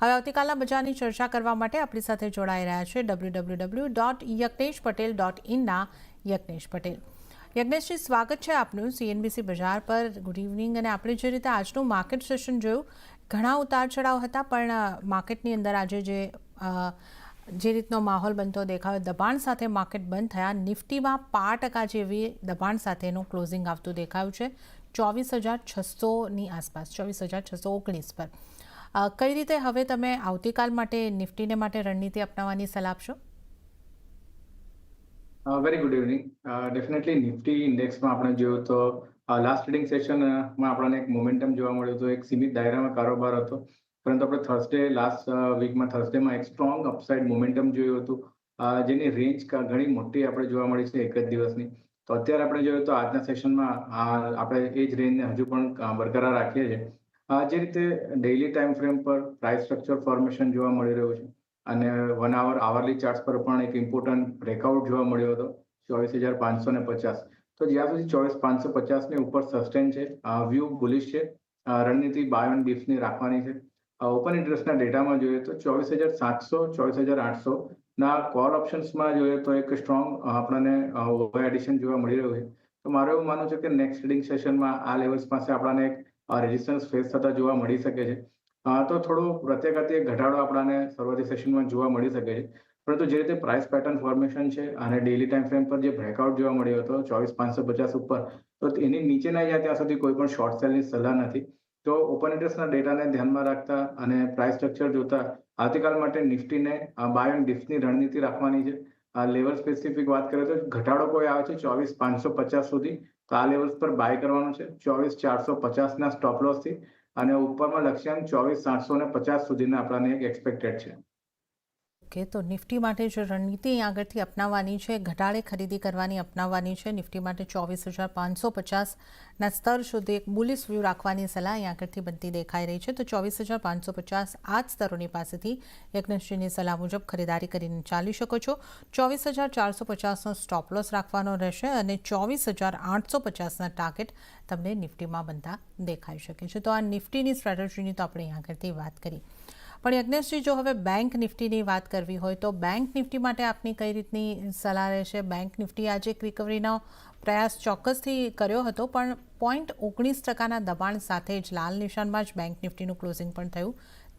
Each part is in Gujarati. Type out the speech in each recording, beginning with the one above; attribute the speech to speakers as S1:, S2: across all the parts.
S1: હવે આવતીકાલના બજારની ચર્ચા કરવા માટે આપણી સાથે જોડાઈ રહ્યા છે www.yagneshpatel.in યજ્ઞેશ પટેલ. યજ્ઞેશજી, સ્વાગત છે આપનું CNBC બજાર પર. Good evening. અને આપણે જે રીતે આજનું માર્કેટ સેશન જોયું, ઘણા ઉતાર ચઢાવ હતા, પણ માર્કેટની અંદર આજે જે રીતનો માહોલ બનતો દેખાયો, દબાણ સાથે માર્કેટ બંધ થયા. નિફ્ટીમાં 5% જેવી દબાણ સાથેનું ક્લોઝિંગ આવતું દેખાયું છે 24,600ની આસપાસ, 24,619 પર. કઈ રીતે હવે તમે આવતીકાલ માટે નિફ્ટીને માટે રણનીતિ અપનાવવાની સલાહ આપશો?
S2: Very good evening. Definitely Nifty ઇન્ડેક્સમાં આપણે જોયું તો લાસ્ટ ટ્રેડિંગ સેશનમાં આપણને એક મોમેન્ટમ જોવા મળ્યું હતું. એક સીમિત દાયરામાં કારોબાર હતો, પરંતુ આપણે લાસ્ટ વીકમાં થર્સડેમાં એક સ્ટ્રોંગ અપસાઇડ મોમેન્ટમ જોયું હતું, જેની રેન્જ ઘણી મોટી આપણે જોવા મળી છે એક જ દિવસની. તો અત્યારે આપણે જોયું તો આજના સેશનમાં આપણે એ જ રેન્જને હજુ પણ બરકરાર રાખીએ છીએ. જે રીતે ડેઇલી ટાઈમ ફ્રેમ પર પ્રાઇસ સ્ટ્રક્ચર ફોર્મેશન જોવા મળી રહ્યું છે, અને 1 hour આવરલી ચાર્ટ્સ પર પણ એક ઇમ્પોર્ટન્ટ બ્રેકઆઉટ જોવા મળ્યો હતો 24,550. તો જ્યાં સુધી 24,550ની ઉપર સસ્ટેન છે, વ્યૂ બુલિશ છે, રણનીતિ બાય ઓન ડિપ્સની રાખવાની છે. ઓપન ઇન્ટરેસ્ટના ડેટામાં જોઈએ તો 24,700 24,800 ના કોલ ઓપ્શન્સમાં જોઈએ તો એક સ્ટ્રોંગ આપણને ઓવર એડિશન જોવા મળી રહ્યું છે. તો મારું એવું માનવું છે કે નેક્સ્ટ ટ્રેડિંગ સેશનમાં આ લેવલ્સ પાસે આપણને એક રેઝિસ્ટન્સ ફેસ થતા જોવા મળી શકે છે. તો થોડો પ્રત્યાઘાતી ઘટાડો આપણને શરૂઆતી સેશનમાં જોવા મળી શકે છે. પરંતુ જે રીતે પ્રાઇસ પેટર્ન ફોર્મેશન છે અને ડેઇલી ટાઈમ ફ્રેમ પર જે બ્રેકઆઉટ જોવા મળ્યો હતો 24,550 ઉપર, તો એની નીચે ના જાય ત્યાં સુધી કોઈ પણ શોર્ટ સેલની સલાહ નથી. તો ઓપન ઇન્ટરેસ્ટના ડેટાને ધ્યાનમાં રાખતા અને પ્રાઇસ સ્ટ્રક્ચર જોતા આવતીકાલ માટે નિફ્ટીને બાય ઓન ડિપ્સની રણનીતિ રાખવાની છે. લેવલ સ્પેસિફિક વાત કરીએ તો ઘટાડો કોઈ આવે છે 24,550 સુધી, તો આ લેવલ્સ પર બાય કરવાનું છે 24,450ના સ્ટોપ લોસથી, અને ઉપરમાં લક્ષ્યાંક 24,750 સુધીના આપણને એક એક્સપેક્ટેડ છે.
S1: ઓકે, તો નિફ્ટી માટે જે રણનીતિ અહીં આગળથી અપનાવવાની છે, ઘટાડે ખરીદી કરવાની અપનાવવાની છે. નિફ્ટી માટે 24,550ના સ્તર સુધી એક બુલિશ વ્યૂ રાખવાની સલાહ અહીં આગળથી બનતી દેખાઈ રહી છે. તો 24,550 આ જ સ્તરોની પાસેથી યજ્ઞેશજીની સલાહ મુજબ ખરીદારી કરીને ચાલી શકો છો. 24,450નો સ્ટોપ લોસ રાખવાનો રહેશે, અને 24,850ના ટાર્ગેટ તમને નિફ્ટીમાં બનતા દેખાઈ શકે છે. તો આ નિફ્ટીની સ્ટ્રેટેજીની તો આપણે અહીં આગળથી વાત કરી. પણ યજ્ઞેશજી, જો હવે બેંક નિફ્ટીની વાત કરવી હોય તો બેંક નિફ્ટી માટે આપની કઈ રીતની સલાહ રહેશે? બેંક નિફ્ટી આજે એક રિકવરીનો પ્રયાસ ચોક્કસથી કર્યો હતો, પણ 0.19%ના દબાણ સાથે જ લાલ નિશાનમાં જ બેંક નિફ્ટીનું ક્લોઝિંગ પણ થયું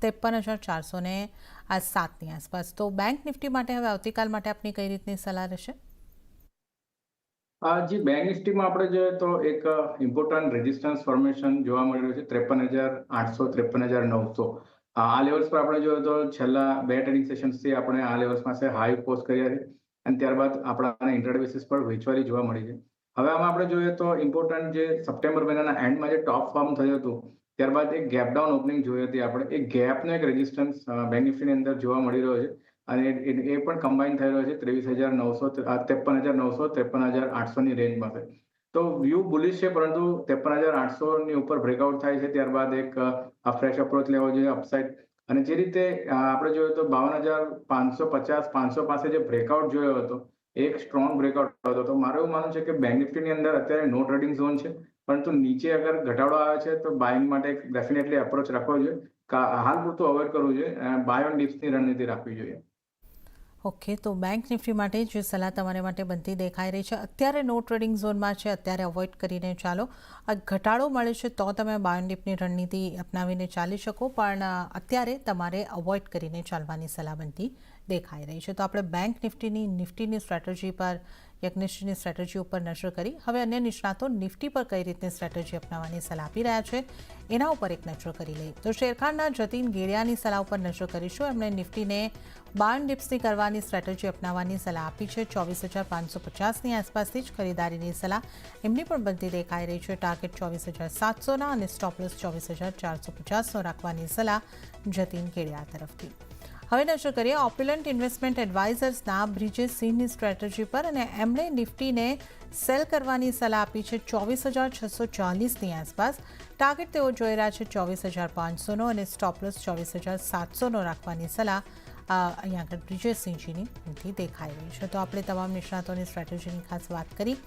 S1: 53,407ની આસપાસ. તો બેંક નિફ્ટી માટે હવે આવતીકાલ માટે આપની કઈ રીતની સલાહ રહેશે?
S2: જે બેંક નિફ્ટીમાં આપણે જોઈએ તો એક ઇમ્પોર્ટન્ટ રેઝિસ્ટન્સ ફોર્મેશન જોવા મળી રહ્યું છે 53,800 53,900. આ લેવલ્સ પર આપણે જોઈએ તો છેલ્લા 2 ટ્રેડિંગ સેશન્સથી આપણે આ લેવલ્સ પાસે હાઈ પોસ્ટ કર્યા છે, અને ત્યારબાદ આપણા ઇન્ટ્રાડે બેસિસ પર વેચવાલી જોવા મળી છે. હવે આમાં આપણે જોઈએ તો ઇમ્પોર્ટન્ટ જે સપ્ટેમ્બર મહિનાના એન્ડમાં જે ટોપ ફોર્મ થયું હતું, ત્યારબાદ એક ગેપ ડાઉન ઓપનિંગ જોઈ હતી આપણે. એક ગેપનો એક રેઝિસ્ટન્સ બેંક નિફ્ટીની અંદર જોવા મળી રહ્યો છે, અને એ પણ કમ્બાઈન થઈ રહ્યો છે 23,900 53,900 53,800ની રેન્જમાં છે. તો વ્યૂ બુલિશ છે, પરંતુ 53,800ની ઉપર બ્રેકઆઉટ થાય છે ત્યારબાદ એક ફ્રેશ અપ્રોચ લેવો જોઈએ અપસાઇડ. અને જે રીતે આપણે જોયું તો 52,550 500 પાસે જે બ્રેકઆઉટ જોયો હતો, એક સ્ટ્રોંગ બ્રેકઆઉટ હતો. તો મારું એવું માનવું છે કે બેંક નિફ્ટીની અંદર અત્યારે નો ટ્રેડિંગ ઝોન છે, પરંતુ નીચે અગર ઘટાડો આવે છે તો બાઇંગ માટે ડેફિનેટલી અપ્રોચ રાખવો જોઈએ. હાલ પૂરતું અવોઇડ કરવું જોઈએ, બાય ઓન ડિપ્સની રણનીતિ રાખવી જોઈએ.
S1: ઓકે, તો બેંક નિફ્ટી માટે જે સલાહ તમારા માટે બનતી દેખાઈ રહી છે, અત્યારે નો ટ્રેડિંગ ઝોનમાં છે, અત્યારે અવોઇડ કરીને ચાલો. આ ઘટાડો મળે છે તો તમે બાય ઓન ડિપની રણનીતિ અપનાવીને ચાલી શકો, પણ અત્યારે તમારે અવોઇડ કરીને ચાલવાની સલાહ બનતી દેખાઈ રહી છે. તો આપણે બેંક નિફ્ટીની સ્ટ્રેટેજી પર, યજ્ઞેશજીની સ્ટ્રેટેજી ઉપર નજર કરી. હવે અન્ય નિષ્ણાતો નિફ્ટી પર કઈ રીતની સ્ટ્રેટેજી અપનાવવાની સલાહ આપી રહ્યા છે એના ઉપર એક નજર કરી લઈએ. તો શેરખાનના જતીન ગેડિયાની સલાહ ઉપર નજર કરીશું. એમણે નિફ્ટીને બાય ઓન ડિપ્સની કરવાની સ્ટ્રેટેજી અપનાવવાની સલાહ આપી છે. 24,550ની આસપાસથી જ ખરીદારીની સલાહ એમની પણ બનતી દેખાઈ રહી છે. ટાર્ગેટ 24,700ના અને સ્ટોપ લોસ 24,450નો રાખવાની સલાહ જતીન ગેડિયા તરફથી. હવે નજર કરીએ ઓપ્યુલન્ટ ઇન્વેસ્ટમેન્ટ એડવાઇઝર્સના બ્રિજેશ સિંહની સ્ટ્રેટેજી પર, અને એમણે નિફ્ટીને સેલ કરવાની સલાહ આપી છે 24,640ની આસપાસ. ટાર્ગેટ તેઓ જોઈ રહ્યા છે 24,500નો અને સ્ટોપ લોસ 24,700નો રાખવાની સલાહ અહીંયા આગળ બ્રિજેશ સિંહજીની દેખાઈ રહી છે. તો આપણે તમામ નિષ્ણાતોની સ્ટ્રેટેજીની ખાસ વાત કરી,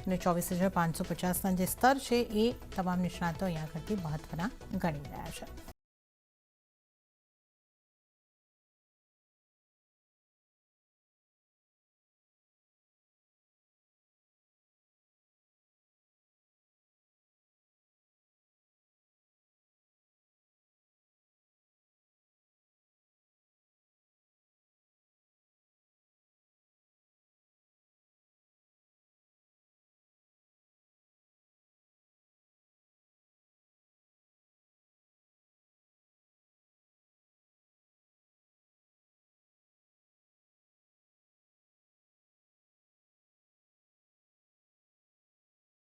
S1: અને 24,550ના જે સ્તર છે એ તમામ નિષ્ણાતો અહીંયા આગળથી મહત્વના ગણી રહ્યા છે.